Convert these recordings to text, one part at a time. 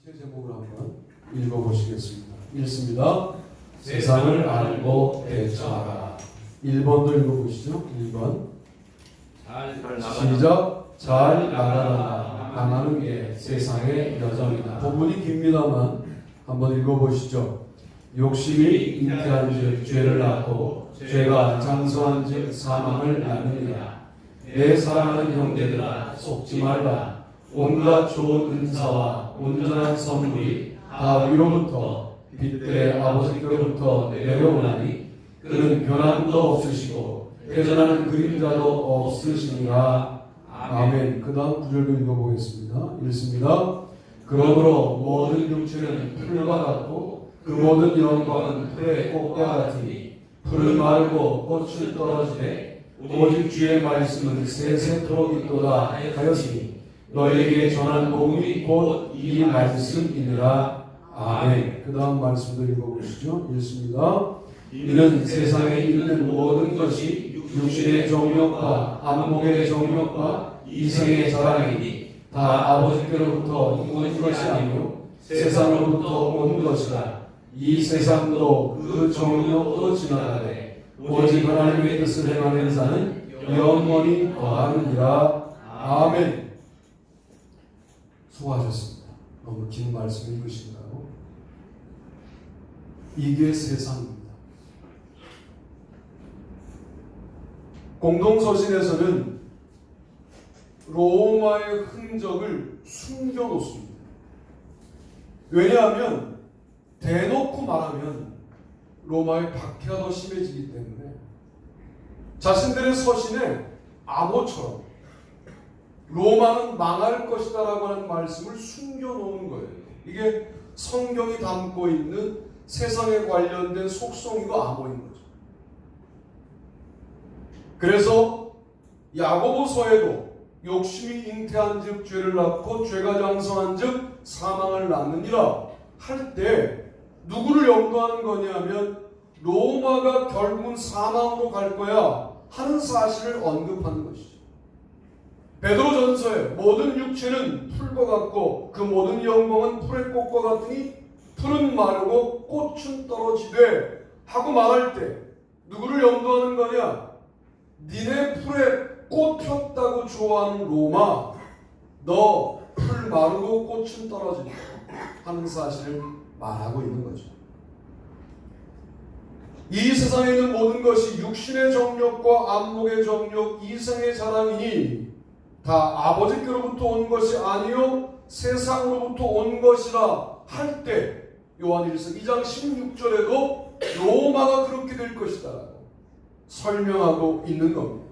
제 제목을 한번 읽어보시겠습니다. 읽습니다. 세상을 알고 대처하라. 1번도 읽어보시죠. 1번 시작. 잘 나가라. 나가는 게 세상의 여정이다. 본문이 깁니다만 한번 읽어보시죠. 욕심이 잉태한즉 죄를 낳고 죄가 장성한즉 사망을 낳느니라. 내 사랑하는 형제들아 속지 말라. 온갖 좋은 은사와 온전한 선물이 다 위로부터 빛들의 아버지께로부터 내려오나니 그는 변함도 없으시고 회전하는 그림자도 없으시니라. 아멘. 그 다음 구절도 읽어보겠습니다. 읽습니다. 그러므로 모든 육체는 풀과 같고 그 모든 영광은 풀의 꽃과 같으니 풀은 마르고 꽃은 떨어지되 오직 주의 말씀은 세세토록 있도다 하였으니 너희에게 전한 복음이 곧 이 말씀이니라. 아멘. 그 다음 말씀도 읽어보시죠. 읽습니다. 이는 세상에 있는 모든 것이 육신의 정욕과 안목의 정욕과 이생의 자랑이니 다 아버지께로부터 온 것이 아니요 세상으로부터 온 것이라. 이 세상도 그 정욕도 지나가되 오직 하나님의 뜻을 행하는 자는 영원히 거하느니라. 아멘. 수고하셨습니다. 너무 긴 말씀 읽으신가요? 이게 세상입니다. 공동서신에서는 로마의 흔적을 숨겨놓습니다. 왜냐하면 대놓고 말하면 로마의 박해가 더 심해지기 때문에 자신들의 서신에 암호처럼 로마는 망할 것이다 라고 하는 말씀을 숨겨놓은 거예요. 이게 성경이 담고 있는 세상에 관련된 속성이고 암호인 거죠. 그래서 야고보서에도 욕심이 잉태한 즉 죄를 낳고 죄가 장성한 즉 사망을 낳느니라 할 때 누구를 염두하는 거냐면 로마가 결국은 사망으로 갈 거야 하는 사실을 언급하는 것이죠. 베드로전서에 모든 육체는 풀과 같고 그 모든 영광은 풀의 꽃과 같으니 풀은 마르고 꽃은 떨어지되 하고 말할 때 누구를 염두하는 거냐? 니네 풀에 꽃 폈다고 좋아하는 로마, 너 풀 마르고 꽃은 떨어진다 하는 사실을 말하고 있는 거죠. 이 세상에 있는 모든 것이 육신의 정욕과 안목의 정욕, 이생의 자랑이니 다 아버지께로부터 온 것이 아니요 세상으로부터 온 것이라 할 때 요한일서 2장 16절에도 로마가 그렇게 될 것이다 라고 설명하고 있는 겁니다.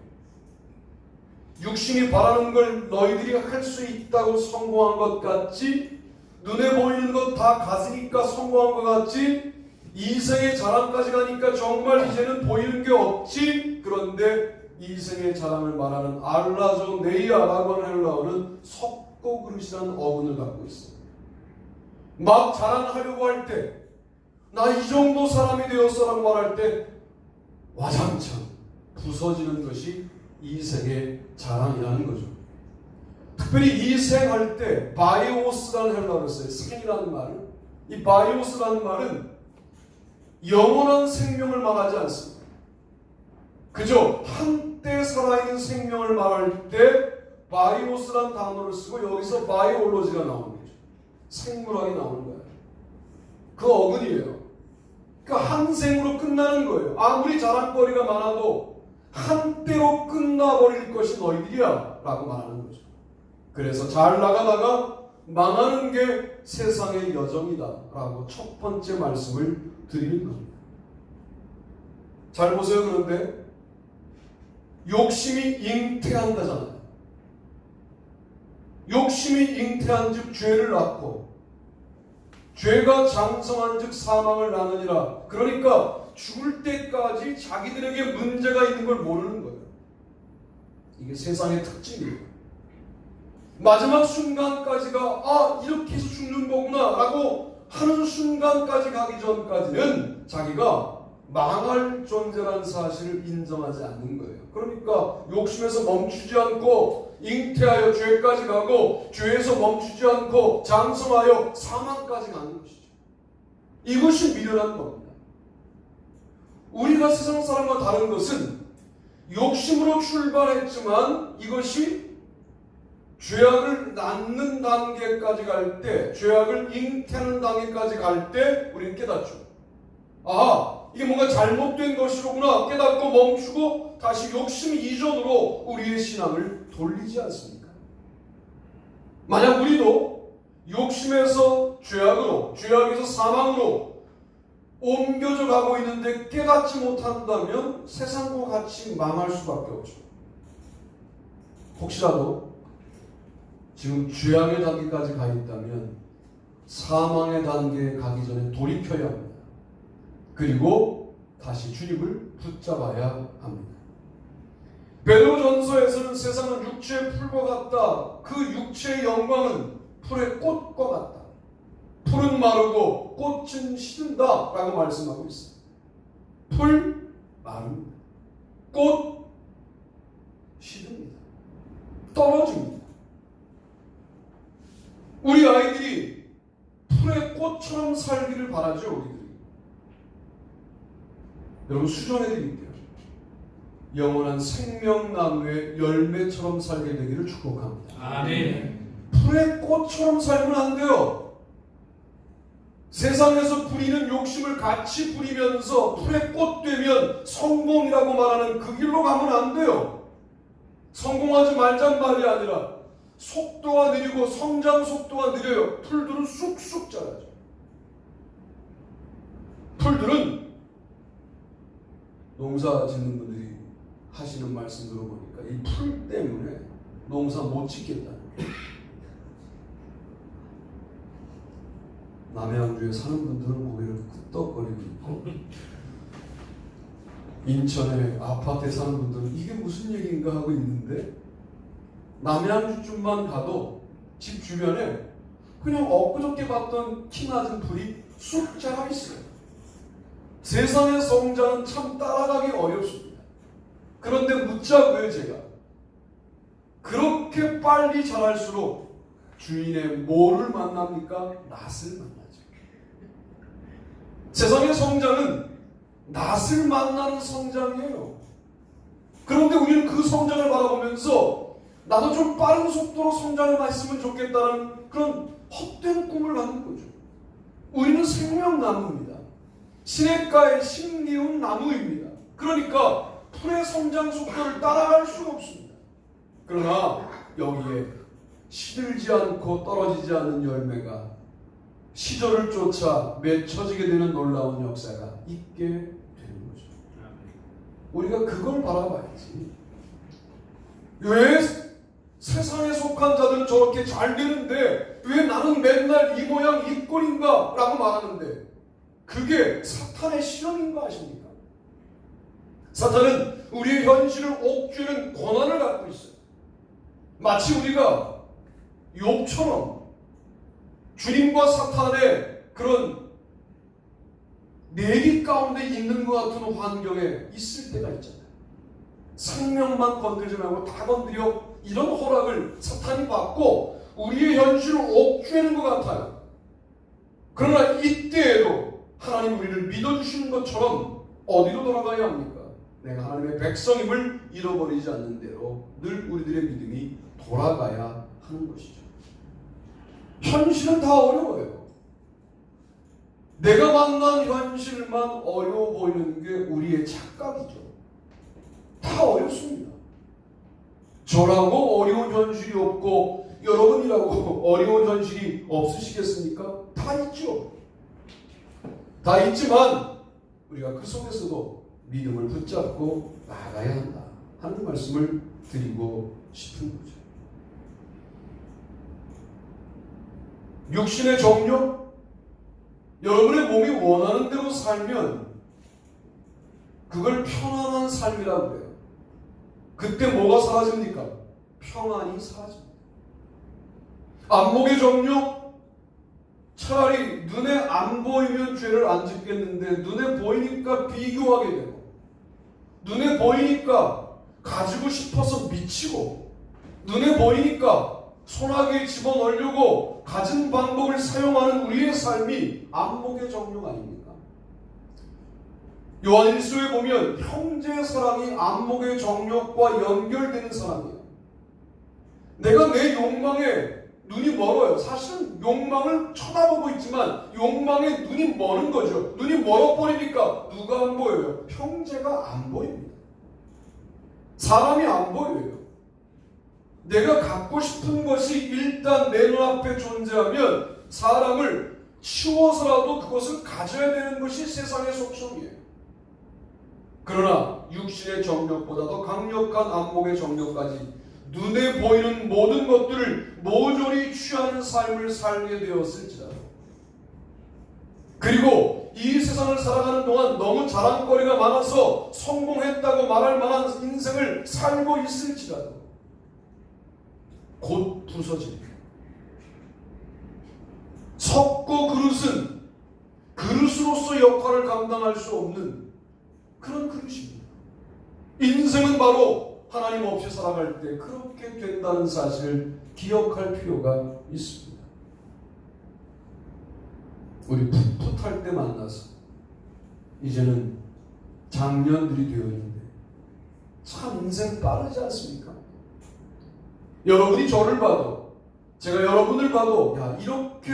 육신이 바라는 걸 너희들이 할 수 있다고 성공한 것 같지, 눈에 보이는 것 다 가지니까 성공한 것 같지, 이생의 자랑까지 가니까 정말 이제는 보이는 게 없지. 그런데 이생의 자랑을 말하는 알라조네이아라고 하는 헬라어는 석고그릇이라는 어근을 갖고 있습니다. 막 자랑하려고 할 때, 나 이 정도 사람이 되었어라고 말할 때 와장창 부서지는 것이 이생의 자랑이라는 거죠. 특별히 이생할 때 바이오스라는 헬라어를 써요. 생이라는 말은, 이 바이오스라는 말은 영원한 생명을 말하지 않습니다. 그저 한때 살아있는 생명을 말할 때 바이오스라는 단어를 쓰고 여기서 바이올로지가 나오는 거죠. 생물학이 나오는 거예요. 그 어근이에요. 그러니까 한 생으로 끝나는 거예요. 아무리 자랑거리가 많아도 한때로 끝나버릴 것이 너희들이야 라고 말하는 거죠. 그래서 잘 나가다가 망하는 게 세상의 여정이다 라고 첫 번째 말씀을 드리는 겁니다. 잘 보세요. 그런데 욕심이 잉태한다잖아요. 욕심이 잉태한 즉 죄를 낳고 죄가 장성한 즉 사망을 낳느니라. 그러니까 죽을 때까지 자기들에게 문제가 있는 걸 모르는 거예요. 이게 세상의 특징이에요. 마지막 순간까지가 이렇게 해서 죽는 거구나 라고 하는 순간까지 가기 전까지는 자기가 망할 존재라는 사실을 인정하지 않는 거예요. 그러니까 욕심에서 멈추지 않고 잉태하여 죄까지 가고 죄에서 멈추지 않고 장성하여 사망까지 가는 것이죠. 이것이 미련한 겁니다. 우리가 세상 사람과 다른 것은 욕심으로 출발했지만 이것이 죄악을 낳는 단계까지 갈 때, 죄악을 잉태하는 단계까지 갈 때 우리는 깨닫죠. 아, 이게 뭔가 잘못된 것이로구나 깨닫고 멈추고 다시 욕심 이전으로 우리의 신앙을 돌리지 않습니까? 만약 우리도 욕심에서 죄악으로, 죄악에서 사망으로 옮겨져 가고 있는데 깨닫지 못한다면 세상과 같이 망할 수밖에 없죠. 혹시라도 지금 죄악의 단계까지 가 있다면 사망의 단계에 가기 전에 돌이켜야 합니다. 그리고 다시 주님을 붙잡아야 합니다. 베드로전서에서는 세상은 육체의 풀과 같다. 그 육체의 영광은 풀의 꽃과 같다. 풀은 마르고 꽃은 시든다 라고 말씀하고 있어요. 풀 마릅니다. 꽃 시듭니다. 떨어집니다. 우리 아이들이 풀의 꽃처럼 살기를 바라죠. 우리들이. 여러분 수정해 드릴게요. 영원한 생명나무의 열매처럼 살게 되기를 축복합니다. 아멘. 풀의 꽃처럼 살면 안 돼요. 세상에서 부리는 욕심을 같이 부리면서 풀의 꽃 되면 성공이라고 말하는 그 길로 가면 안 돼요. 성공하지 말잔 말이 아니라 속도가 느리고 성장 속도가 느려요. 풀들은 쑥쑥 자라죠. 풀들은 농사 짓는 분들이 하시는 말씀 들어보니까 이 풀 때문에 농사 못 짓겠다는 거예요. 남해안주에 사는 분들은 고개를 끄덕거리고 있고 인천에 아파트에 사는 분들은 이게 무슨 얘기인가 하고 있는데 남해안주쯤만 가도 집 주변에 그냥 엊그저께 봤던 키 낮은 풀이 쑥 자라 있어요. 세상의 성장은 참 따라가기 어렵습니다. 그런데 묻자고요 제가. 그렇게 빨리 자랄수록 주인의 뭐를 만납니까? 낫을 만나죠. 세상의 성장은 낫을 만나는 성장이에요. 그런데 우리는 그 성장을 바라보면서 나도 좀 빠른 속도로 성장을 했으면 좋겠다는 그런 헛된 꿈을 갖는 거죠. 우리는 생명나무입니다. 시냇가의 심기운 나무입니다. 그러니까 풀의 성장 속도를 따라갈 수가 없습니다. 그러나 여기에 시들지 않고 떨어지지 않는 열매가 시절을 쫓아 맺혀지게 되는 놀라운 역사가 있게 되는 거죠. 우리가 그걸 바라봐야지. 왜 세상에 속한 자들은 저렇게 잘 되는데 왜 나는 맨날 이 모양 이 꼴인가? 라고 말하는데 그게 사탄의 실험인가 아십니까? 사탄은 우리의 현실을 옥죄는 권한을 갖고 있어요. 마치 우리가 욥처럼 주님과 사탄의 그런 내기 가운데 있는 것 같은 환경에 있을 때가 있잖아요. 생명만 건들지 말고 다 건드려 이런 허락을 사탄이 받고 우리의 현실을 옥죄는 것 같아요. 그러나 이때에도 하나님 우리를 믿어주시는 것처럼 어디로 돌아가야 합니까? 내가 하나님의 백성임을 잃어버리지 않는 대로 늘 우리들의 믿음이 돌아가야 하는 것이죠. 현실은 다 어려워요. 내가 만난 현실만 어려워 보이는 게 우리의 착각이죠. 다 어렵습니다. 저라고 어려운 현실이 없고 여러분이라고 어려운 현실이 없으시겠습니까? 다 있죠. 다 있지만 우리가 그 속에서도 믿음을 붙잡고 나가야 한다 하는 말씀을 드리고 싶은 거죠. 육신의 정욕, 여러분의 몸이 원하는 대로 살면 그걸 편안한 삶이라고 해요. 그때 뭐가 사라집니까? 평안이 사라집니다. 안목의 정욕, 차라리 눈에 안 보이면 죄를 안 짓겠는데 눈에 보이니까 비교하게 되고 눈에 보이니까 가지고 싶어서 미치고 눈에 보이니까 소나기에 집어넣으려고 갖은 방법을 사용하는 우리의 삶이 안목의 정욕 아닙니까? 요한일서에 보면 형제 사랑이 안목의 정욕과 연결되는 사람이에요. 내가 내 욕망에 눈이 멀어요. 사실은 욕망을 쳐다보고 있지만 욕망에 눈이 머는 거죠. 눈이 멀어버리니까 누가 안 보여요? 형제가 안 보입니다. 사람이 안 보여요. 내가 갖고 싶은 것이 일단 내 눈앞에 존재하면 사람을 치워서라도 그것을 가져야 되는 것이 세상의 속성이에요. 그러나 육신의 정욕보다 더 강력한 안목의 정욕까지 눈에 보이는 모든 것들을 모조리 취하는 삶을 살게 되었을지라도, 그리고 이 세상을 살아가는 동안 너무 자랑거리가 많아서 성공했다고 말할 만한 인생을 살고 있을지라도 곧 부서집니다. 석고 그릇은 그릇으로서 역할을 감당할 수 없는 그런 그릇입니다. 인생은 바로 하나님 없이 살아갈 때 그렇게 된다는 사실을 기억할 필요가 있습니다. 우리 풋풋할 때 만나서 이제는 장년들이 되어 있는데 참 인생 빠르지 않습니까? 여러분이 저를 봐도, 제가 여러분을 봐도, 야, 이렇게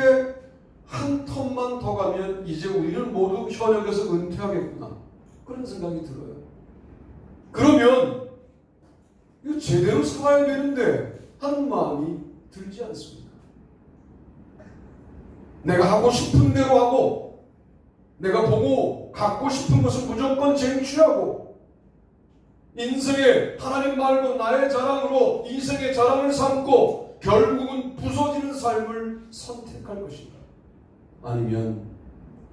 한 텀만 더 가면 이제 우리는 모두 현역에서 은퇴하겠구나, 그런 생각이 들어요. 그러면 이거 제대로 살아야 되는데 하는 마음이 들지 않습니다. 내가 하고 싶은 대로 하고, 내가 보고 갖고 싶은 것을 무조건 쟁취하고, 인생에 하나님 말고 나의 자랑으로 인생의 자랑을 삼고 결국은 부서지는 삶을 선택할 것인가? 아니면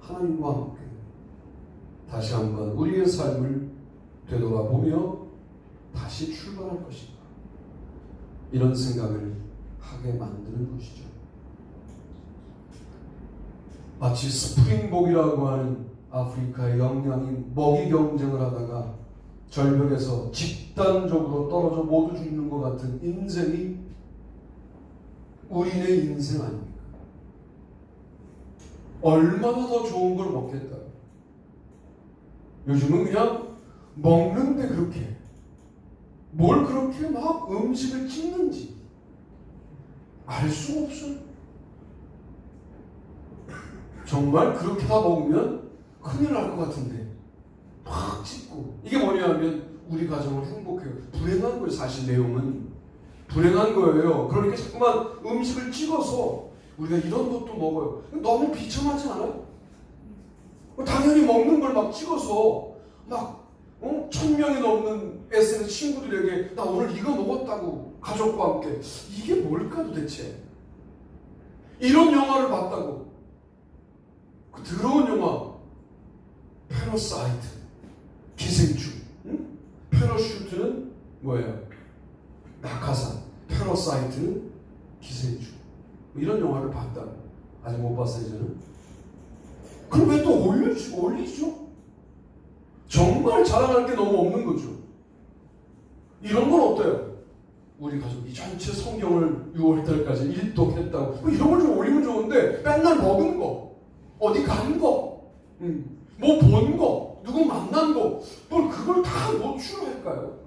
하나님과 함께 다시 한번 우리의 삶을 되돌아보며 다시 출발할 것인가? 이런 생각을 하게 만드는 것이죠. 마치 스프링복이라고 하는 아프리카의 영양이 먹이 경쟁을 하다가 절벽에서 집단적으로 떨어져 모두 죽는 것 같은 인생이 우리의 인생 아닙니까? 얼마나 더 좋은 걸 먹겠다. 요즘은 그냥 먹는데 그렇게 뭘 그렇게 막 음식을 찍는지 알 수가 없어요. 정말 그렇게 다 먹으면 큰일 날 것 같은데 막 찍고, 이게 뭐냐면 우리 가정을 행복해요. 불행한 거예요. 사실 내용은 불행한 거예요. 그러니까 자꾸만 음식을 찍어서 우리가 이런 것도 먹어요. 너무 비참하지 않아요? 당연히 먹는 걸 막 찍어서 막 1000명이 넘는 SNS 친구들에게 나 오늘 이거 먹었다고, 가족과 함께. 이게 뭘까 도대체? 이런 영화를 봤다고. 그 더러운 영화 패러사이트, 기생충. 응? 패러슈트는 뭐예요? 낙하산. 패러사이트는 기생충. 이런 영화를 봤다고. 아직 못 봤어요 저는. 그럼 왜 또 올리죠? 정말 자랑할 게 너무 없는 거죠. 이런 건 어때요? 우리 가족이 전체 성경을 6월달까지 일독했다고. 이런 걸 좀 올리면 좋은데 맨날 먹은 거, 어디 간 거, 뭐 본 거, 누구 만난 거, 뭘 그걸 다 노출을 할까요?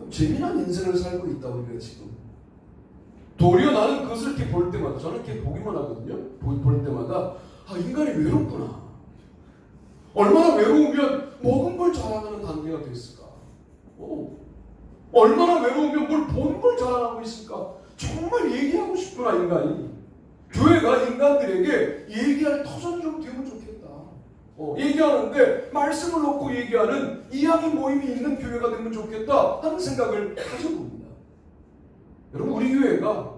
재미난 인생을 살고 있다 우리가 지금. 도리어 나는 그것을 이렇게 볼 때마다, 저는 이렇게 보기만 하거든요. 볼 때마다 아, 인간이 외롭구나. 얼마나 외로우면 먹은 걸 자랑하는 단계가 됐을까? 얼마나 외로우면 뭘 본 걸 자랑하고 있을까? 정말 얘기하고 싶구나 인간이. 교회가 인간들에게 얘기할 터전이 좀 되면 좋겠다. 얘기하는데 말씀을 놓고 얘기하는 이야기 모임이 있는 교회가 되면 좋겠다 하는 생각을 가져봅니다. 여러분, 우리 교회가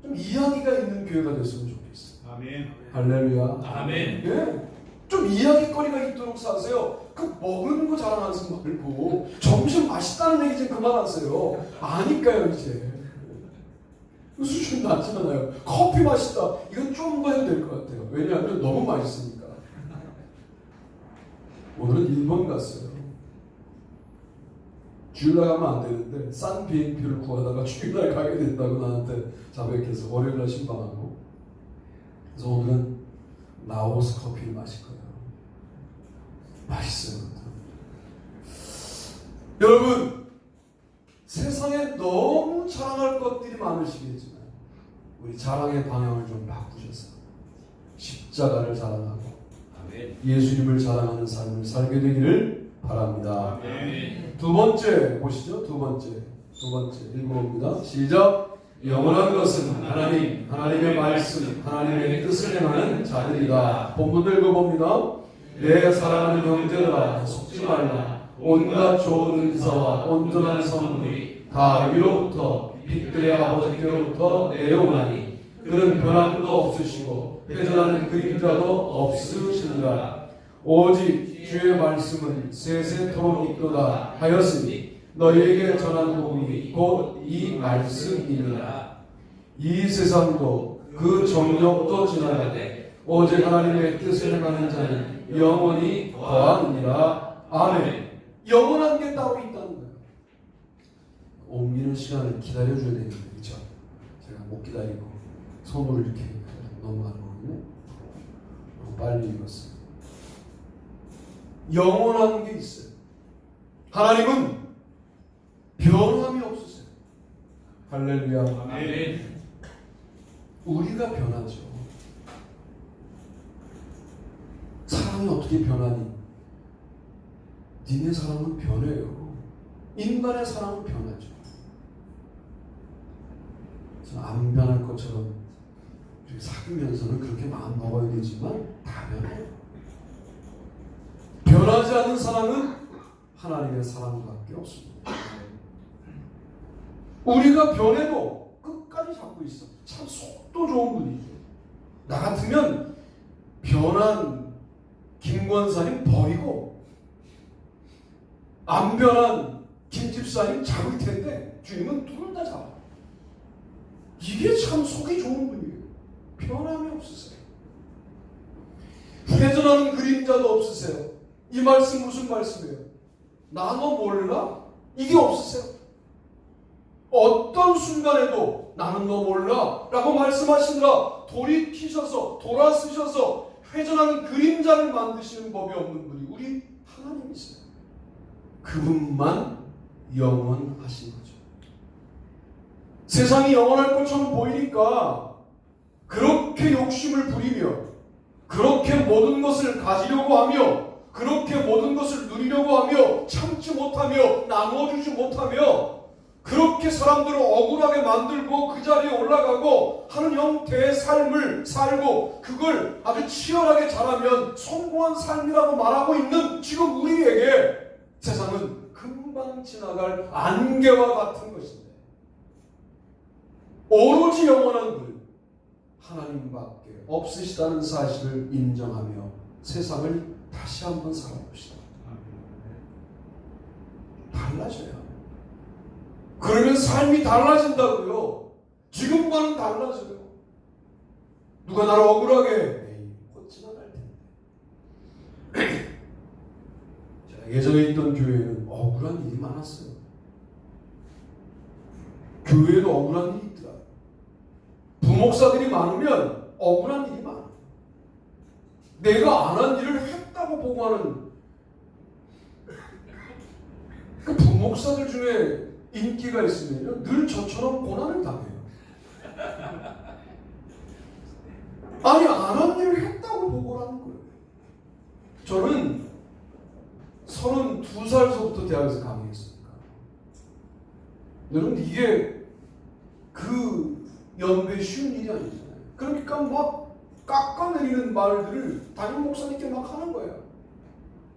좀 이야기가 있는 교회가 됐으면 좋겠어요. 아멘. 할렐루야. 아멘. 예? 좀 이야기거리가 있도록 사세요. 그 먹은 거 자랑하지 말고 점심 맛있다는 얘기 좀 그만하세요. 아니까요 이제. 수준 낮잖아요. 커피 맛있다. 이건 좀 더 해도 될 것 같아요. 왜냐하면 너무 맛있으니까. 오늘은 일본 갔어요. 주일날 가면 안 되는데 싼 비행표를 구하다가 주일날 가게 됐다고 나한테 자백해서 월요일날 신방하고. 그래서 오늘은 라오스 커피를 마실 거예요. 맛있어요. 여러분, 세상에 너무 자랑할 것들이 많으시겠지만 우리 자랑의 방향을 좀 바꾸셔서 십자가를 자랑하고 예수님을 자랑하는 삶을 살게 되기를 바랍니다. 두 번째 보시죠. 두 번째 읽어봅니다. 시작. 영원한 것은 하나님의 말씀, 하나님의 뜻을 행하는 자들이다. 본문도 읽어봅니다. 내 사랑하는 형제들아, 속지 말라. 온갖 좋은 은사와 온전한 선물이 다 위로부터 빛들의 아버지께로부터 내려오나니 그는 변함도 없으시고 회전하는 그림자도 없으시니라. 오직 주의 말씀은 세세토록 있도다 하였으니 너희에게 전한 복음이 곧 이 말씀이니라. 이 세상도 그 정력도 지나가되 오직 하나님의 뜻을 행하는 자는 영원히 거하느니라. 아멘. 영원한 게 따로 있다는 거예요. 옮기는 시간을 기다려줘야 되는데, 그렇죠? 제가 못 기다리고 손으로 이렇게 넘어가는 거거든요. 빨리 읽었어요. 영원한 게 있어요. 하나님은 변함이 없으세요. 할렐루야. 아멘. 우리가 변하죠. 사랑이 어떻게 변하니? 니네 사랑은 변해요. 인간의 사랑은 변하죠. 안 변할 것처럼 사귀면서는 그렇게 마음 먹어야 되지만 다 변해요. 변하지 않는 사랑은 하나님의 사랑밖에 없습니다. 우리가 변해도 끝까지 잡고 있어. 참 속도 좋은 분이죠. 나 같으면 변한 김권사님 버리고 안 변한 김집사님 잡을 텐데 주님은 둘 다 잡아. 이게 참 속이 좋은 분이에요. 변함이 없으세요. 회전하는 그림자도 없으세요. 이 말씀 무슨 말씀이에요? 나 너 몰라? 이게 없으세요. 어떤 순간에도 나는 너 몰라 라고 말씀하시느라 돌이키셔서 돌아서셔서 회전하는 그림자를 만드시는 법이 없는 분이 우리 하나님이세요. 그분만 영원하신 거죠. 세상이 영원할 것처럼 보이니까 그렇게 욕심을 부리며 그렇게 모든 것을 가지려고 하며 그렇게 모든 것을 누리려고 하며 참지 못하며 나누어주지 못하며 그렇게 사람들을 억울하게 만들고 그 자리에 올라가고 하는 형태의 삶을 살고 그걸 아주 치열하게 잘하면 성공한 삶이라고 말하고 있는 지금 우리에게 세상은 금방 지나갈 안개와 같은 것인데 오로지 영원한 분 하나님밖에 없으시다는 사실을 인정하며 세상을 다시 한번 살아봅시다. 달라져요. 그러면 삶이 달라진다고요. 지금과는 달라져요. 누가 나를 억울하게 에이, 곧 지나갈 텐데. 제가 예전에 있던 교회에는 억울한 일이 많았어요. 교회에도 억울한 일이 있더라. 부목사들이 많으면 억울한 일이 많아. 내가 안 한 일을 했다고 보고하는 그 부목사들 중에 인기가 있으면 늘 저처럼 고난을 당해요. 아니 안 한 일을 했다고 보고하는 거예요. 저는 32살서부터 대학에서 강의했으니까. 여러분 이게 그 연배에 쉬운 일이 아니잖아요. 그러니까 막 깎아내리는 말들을 담임 목사님께 막 하는 거예요.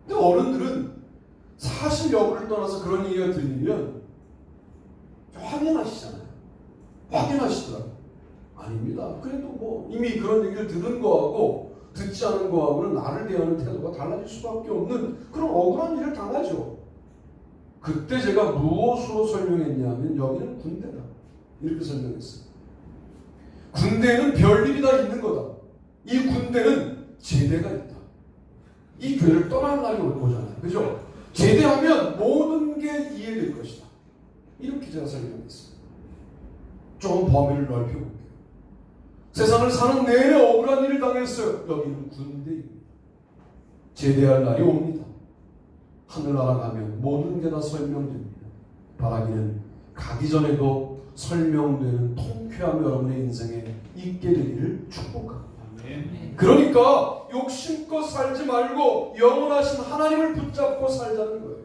근데 어른들은 사실 여부를 떠나서 그런 얘기가 들리면 확인하시잖아요. 확인하시더라고요. 아닙니다. 그래도 뭐 이미 그런 얘기를 들은 거하고 듣지 않은 거하고는 나를 대하는 태도가 달라질 수밖에 없는 그런 억울한 일을 당하죠. 그때 제가 무엇으로 설명했냐면 여기는 군대다. 이렇게 설명했어요. 군대에는 별일이 다 있는 거다. 이 군대는 제대가 있다. 이 교회를 떠날 날이 오잖아요. 그죠? 제대하면 모든 게 이해될 것이다. 이렇게 제가 설명했습니다. 조금 범위를 넓혀볼게요. 세상을 사는 내내 억울한 일을 당했어요. 여기는 군대입니다. 제대할 날이 옵니다. 하늘나라 가면 모든 게 다 설명됩니다. 바라기는 가기 전에도 설명되는 통쾌함이 여러분의 인생에 있게 되기를 축복합니다. 그러니까 욕심껏 살지 말고 영원하신 하나님을 붙잡고 살자는 거예요.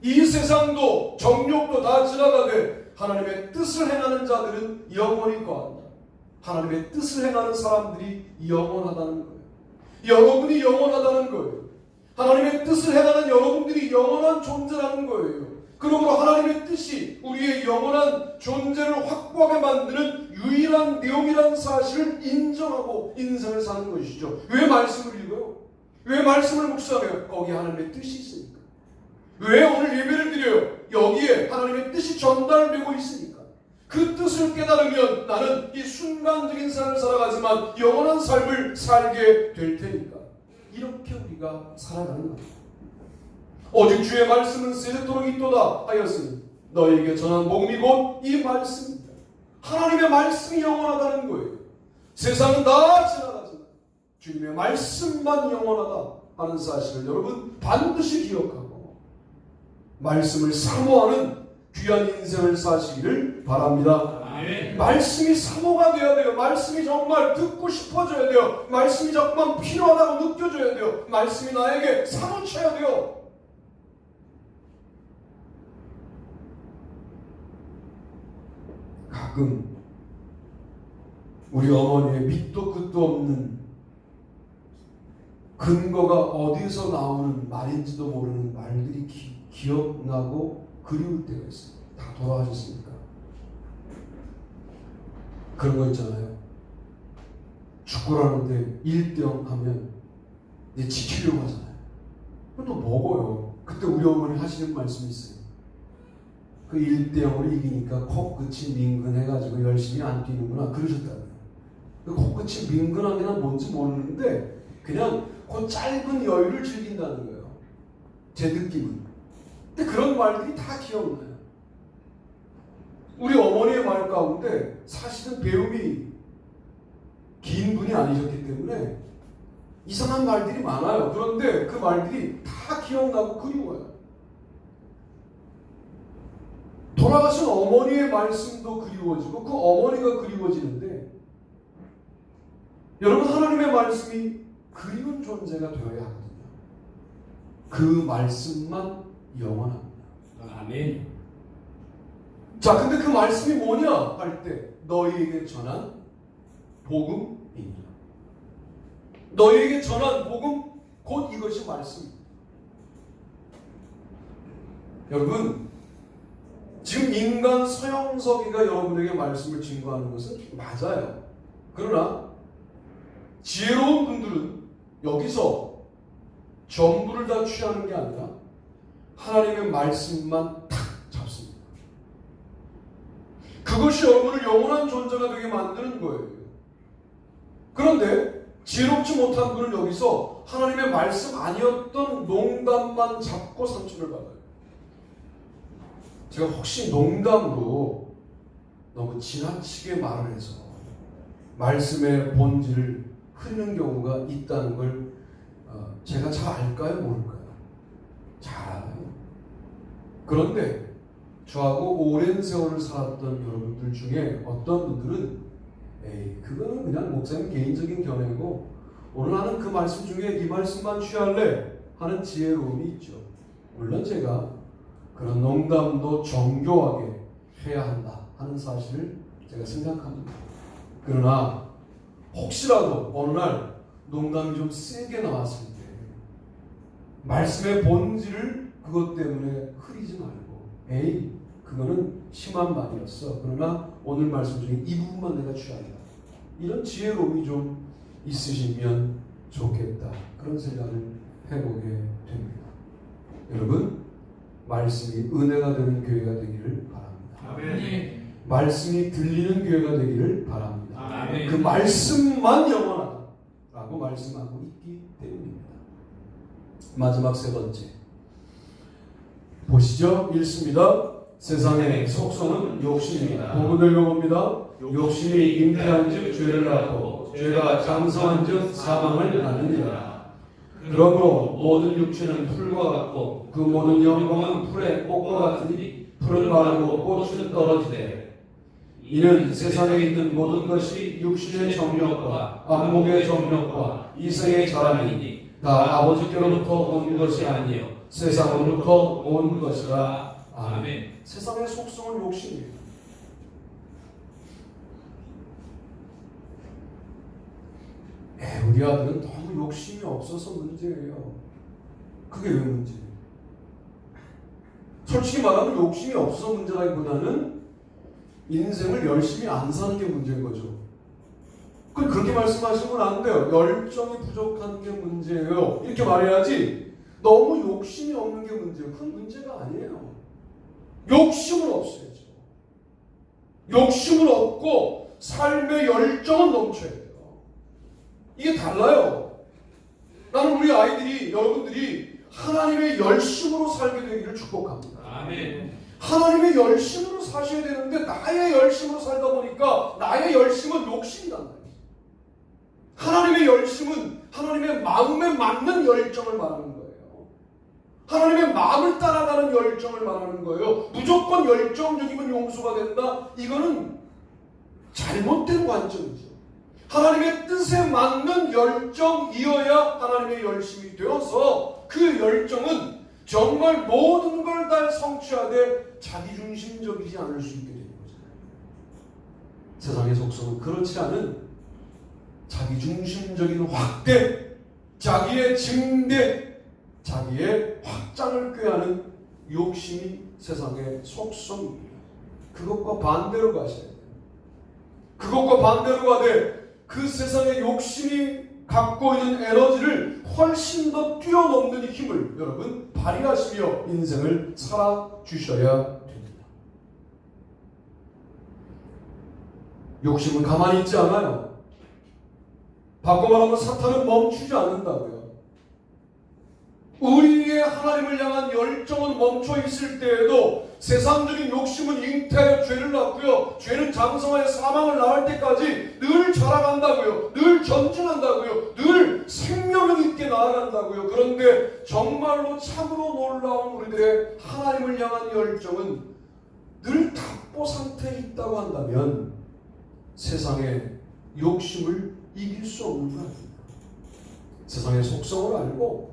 이 세상도 정욕도 다 지나가되 하나님의 뜻을 행하는 자들은 영원히 거한다. 하나님의 뜻을 행하는 사람들이 영원하다는 거예요. 여러분이 영원하다는 거예요. 하나님의 뜻을 행하는 여러분들이 영원한 존재라는 거예요. 그러므로 하나님의 뜻이 우리의 영원한 존재를 확고하게 만드는 유일한 내용이라는 사실을 인정하고 인생을 사는 것이죠. 왜 말씀을 읽어요? 왜 말씀을 묵상해요? 거기에 하나님의 뜻이 있으니까. 왜 오늘 예배를 드려요? 여기에 하나님의 뜻이 전달되고 있으니까. 그 뜻을 깨달으면 나는 이 순간적인 삶을 살아가지만 영원한 삶을 살게 될 테니까. 이렇게 우리가 살아가는 겁니다. 오직 주의 말씀은 세세토록 있도다 하였으니 너희에게 전한 복음이 곧 이 말씀입니다. 하나님의 말씀이 영원하다는 거예요. 세상은 다 지나가지만 주님의 말씀만 영원하다 하는 사실을 여러분 반드시 기억하고 말씀을 사모하는 귀한 인생을 사시기를 바랍니다. 말씀이 사모가 되어야 돼요. 말씀이 정말 듣고 싶어져야 돼요. 말씀이 정말 필요하다고 느껴져야 돼요. 말씀이 나에게 사무쳐야 돼요. 가끔 우리 어머니의 밑도 끝도 없는 근거가 어디서 나오는 말인지도 모르는 말들이 기억나고 그리울 때가 있어요. 다 돌아가셨으니까. 그런 거 있잖아요. 축구를 하는데 1대0 하면 이제 지키려고 하잖아요. 또 먹어요. 그때 우리 어머니 하시는 말씀이 있어요. 그 1대0으로 이기니까 코끝이 민근해가지고 열심히 안 뛰는구나 그러셨다고요. 그 코끝이 민근한 게 뭔지 모르는데 그냥 그 짧은 여유를 즐긴다는 거예요. 제 느낌은. 근데 그런 말들이 다 기억나요. 우리 어머니의 말 가운데 사실은 배움이 긴 분이 아니셨기 때문에 이상한 말들이 많아요. 그런데 그 말들이 다 기억나고 그리워요. 돌아가신 어머니의 말씀도 그리워지고 그 어머니가 그리워지는데 여러분 하나님의 말씀이 그리운 존재가 되어야 하거든요. 그 말씀만 영원합니다. 아멘. 자, 근데 그 말씀이 뭐냐 할 때 너희에게 전한 복음이니라. 너희에게 전한 복음 곧 이것이 말씀입니다. 여러분 지금 인간 서영석이가 여러분에게 말씀을 증거하는 것은 맞아요. 그러나 지혜로운 분들은 여기서 전부를 다 취하는 게 아니라 하나님의 말씀만 탁 잡습니다. 그것이 여러분을 영원한 존재가 되게 만드는 거예요. 그런데 지혜롭지 못한 분은 여기서 하나님의 말씀 아니었던 농담만 잡고 상처를 받아요. 제가 혹시 농담으로 너무 지나치게 말을 해서 말씀의 본질을 흐리는 경우가 있다는 걸 제가 잘 알까요? 모를까요? 잘 알아요. 그런데 저하고 오랜 세월을 살았던 여러분들 중에 어떤 분들은 그거는 그냥 목사님 개인적인 견해고 오늘 하는 그 말씀 중에 이 말씀만 취할래 하는 지혜로움이 있죠. 물론 제가 그런 농담도 정교하게 해야 한다 하는 사실을 제가 생각합니다. 그러나 혹시라도 어느 날 농담이 좀 세게 나왔을 때 말씀의 본질을 그것 때문에 흐리지 말고 그거는 심한 말이었어. 그러나 오늘 말씀 중에 이 부분만 내가 취한다. 이런 지혜로움이 좀 있으시면 좋겠다. 그런 생각을 해보게 됩니다. 여러분 말씀이 은혜가 되는 교회가 되기를 바랍니다. 아멘. 말씀이 들리는 교회가 되기를 바랍니다. 아멘. 그 말씀만 영원하다라고 말씀하고 있기 때문입니다. 마지막 세 번째, 보시죠. 읽습니다. 세상의 속성은 욕심입니다. 복음을 읽어봅니다. 욕심이 잉태한즉 죄를 낳고 죄가 장성한즉 사망을 낳느니라. 그러므로 모든 육체는 풀과 같고 그 모든 영광은 풀의 꽃과 같으니 풀은 마르고 꽃은 떨어지되 이는 세상에 있는 모든 것이 육신의 정욕과 안목의 정욕과 이성의 자랑이니 다 아버지께로부터 온 것이 아니요 세상으로부터 온 것이라. 아멘. 세상의 속성은 욕심이에요. 우리 아들은 너무 욕심이 없어서 문제예요. 그게 왜 문제예요? 솔직히 말하면 욕심이 없어서 문제라기보다는 인생을 열심히 안 사는 게 문제인 거죠. 그렇게 말씀하시면 안 돼요. 열정이 부족한 게 문제예요. 이렇게 말해야지. 너무 욕심이 없는 게 문제예요. 그건 문제가 아니에요. 욕심은 없어야죠. 욕심은 없고 삶의 열정은 넘쳐야 돼요. 이게 달라요. 나는 우리 아이들이, 여러분들이 하나님의 열심으로 살게 되기를 축복합니다. 아멘. 하나님의 열심으로 사셔야 되는데 나의 열심으로 살다 보니까 나의 열심은 욕심이란 말이에요. 하나님의 열심은 하나님의 마음에 맞는 열정을 말하는 거예요. 하나님의 마음을 따라가는 열정을 말하는 거예요. 무조건 열정적이면 용서가 된다? 이거는 잘못된 관점이죠. 하나님의 뜻에 맞는 열정이어야 하나님의 열심이 되어서 그 열정은 정말 모든 걸 다 성취하되 자기중심적이지 않을 수 있게 되는 거잖아요. 세상의 속성은 그렇지 않은 자기중심적인 확대, 자기의 증대, 자기의 확장을 꾀하는 욕심이 세상의 속성입니다. 그것과 반대로 가셔야 돼요. 그것과 반대로 가되 그 세상의 욕심이 갖고 있는 에너지를 훨씬 더 뛰어넘는 힘을 여러분 발휘하시며 인생을 살아주셔야 됩니다. 욕심은 가만히 있지 않아요. 바꿔 말하면 사탄은 멈추지 않는다고요. 우리의 하나님을 향한 열정은 멈춰 있을 때에도 세상적인 욕심은 잉태하여 죄를 낳고요. 죄는 장성하여 사망을 낳을 때까지 늘 자라간다고요. 늘 전진한다고요. 늘 생명력 있게 나아간다고요. 그런데 정말로 참으로 놀라운 우리들의 하나님을 향한 열정은 늘 답보 상태에 있다고 한다면 세상의 욕심을 이길 수 없는 거 아닙니까? 세상의 속성을 알고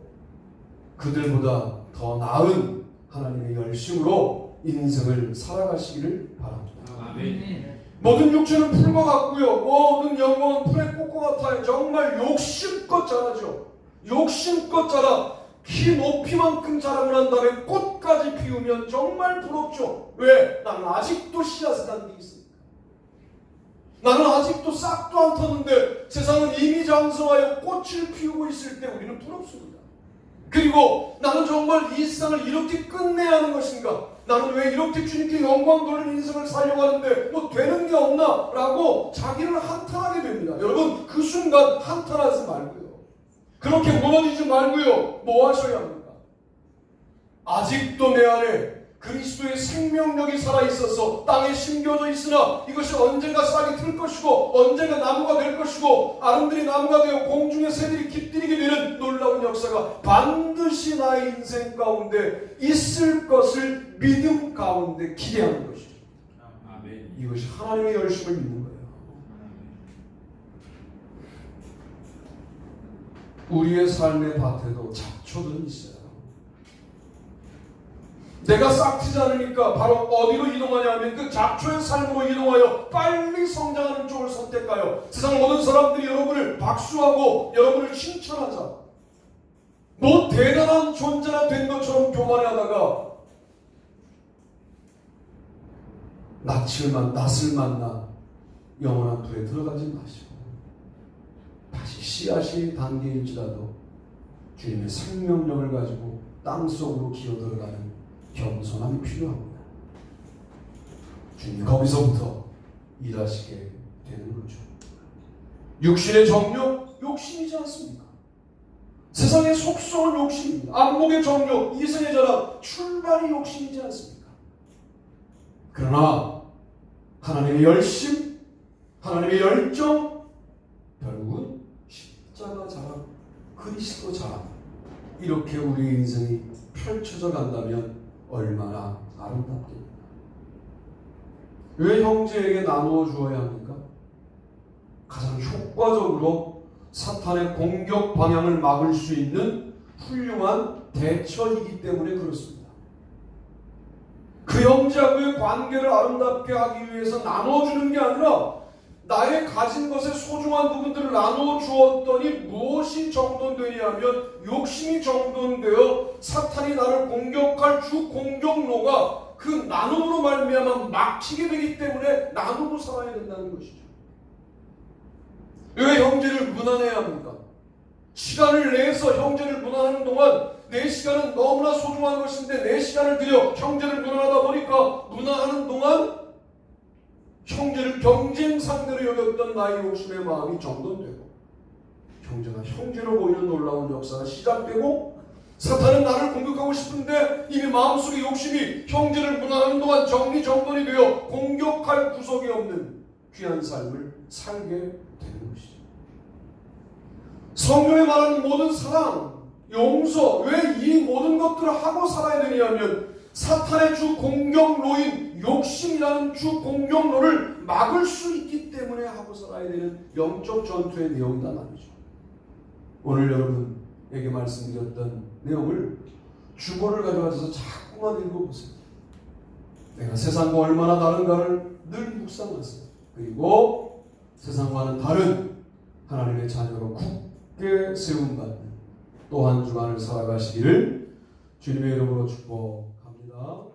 그들보다 더 나은 하나님의 열심으로 인생을 살아가시기를 바랍니다. 아멘. 모든 육체는 풀과 같고요. 모든 영광은 풀의 꽃과 같아요. 정말 욕심껏 자라죠. 욕심껏 자라 키 높이만큼 자라고 난 다음에 꽃까지 피우면 정말 부럽죠. 왜? 나는 아직도 씨앗을 단 게 있으니까. 나는 아직도 싹도 안 텄는데 세상은 이미 장성하여 꽃을 피우고 있을 때 우리는 부럽습니다. 그리고 나는 정말 이 세상을 이렇게 끝내야 하는 것인가? 나는 왜 이렇게 주님께 영광 돌리는 인생을 살려고 하는데 뭐 되는 게 없나? 라고 자기를 한탄하게 됩니다. 여러분 그 순간 한탄하지 말고요. 그렇게 무너지지 말고요. 뭐 하셔야 합니까? 아직도 내 안에 그리스도의 생명력이 살아있어서 땅에 심겨져 있으나 이것이 언젠가 싹이 틀 것이고 언젠가 나무가 될 것이고 아름드리 나무가 되어 공중의 새들이 깃들이게 되는 놀라운 역사가 반드시 나의 인생 가운데 있을 것을 믿음 가운데 기대하는 것이죠. 아멘. 이것이 하나님의 열심을 믿는 거예요. 우리의 삶의 밭에도 잡초들은 있어요. 내가 싹트지 않으니까 바로 어디로 이동하냐면 그 잡초의 삶으로 이동하여 빨리 성장하는 쪽을 선택하여 세상 모든 사람들이 여러분을 박수하고 여러분을 칭찬하자. 뭐 대단한 존재나 된 것처럼 교만하다가 낯을 만나 영원한 불에 들어가지 마시고 다시 씨앗이 단계일지라도 주님의 생명력을 가지고 땅속으로 기어들어가는 겸손함이 필요합니다. 주님 거기서부터 일하시게 되는 거죠. 육신의 정욕, 욕심이지 않습니까? 세상의 속성은 욕심입니다. 안목의 정욕, 이성의 자랑, 출발이 욕심이지 않습니까? 그러나 하나님의 열심, 하나님의 열정, 결국은 십자가 자랑, 그리스도 자랑, 이렇게 우리의 인생이 펼쳐져 간다면 얼마나 아름답겠습니까? 왜 형제에게 나누어 주어야 합니까? 가장 효과적으로 사탄의 공격 방향을 막을 수 있는 훌륭한 대처이기 때문에 그렇습니다. 그 형제하고의 관계를 아름답게 하기 위해서 나눠주는 게 아니라 나의 가진 것의 소중한 부분들을 나눠 주었더니 무엇이 정돈되냐면 욕심이 정돈되어 사탄이 나를 공격할 주 공격로가 그 나눔으로 말미암아 막히게 되기 때문에 나누고 살아야 된다는 것이죠. 왜 형제를 무난해야 합니까? 시간을 내서 형제를 무난하는 동안 내 시간은 너무나 소중한 것인데 내 시간을 들여 형제를 무난하다 보니까 무난하는 동안 형제를 경쟁 상대로 여겼던 나의 욕심의 마음이 정돈되고 형제가 형제로 보이는 놀라운 역사가 시작되고 사탄은 나를 공격하고 싶은데 이미 마음속의 욕심이 형제를 무난하는 동안 정리정돈이 되어 공격할 구석이 없는 귀한 삶을 살게 되는 것이죠. 성경에 말하는 모든 사랑, 용서, 왜 이 모든 것들을 하고 살아야 되냐면 사탄의 주 공격로인 욕심이라는 주 공격로를 막을 수 있기 때문에 하고 살아야 되는 영적 전투의 내용이다 말이죠. 오늘 여러분에게 말씀드렸던 내용을 주보를 가져가셔서 자꾸만 읽어보세요. 내가 세상과 얼마나 다른가를 늘 묵상하세요. 그리고 세상과는 다른 하나님의 자녀로 굳게 세움받는 또 한 주간을 살아가시기를 주님의 이름으로 축복합니다.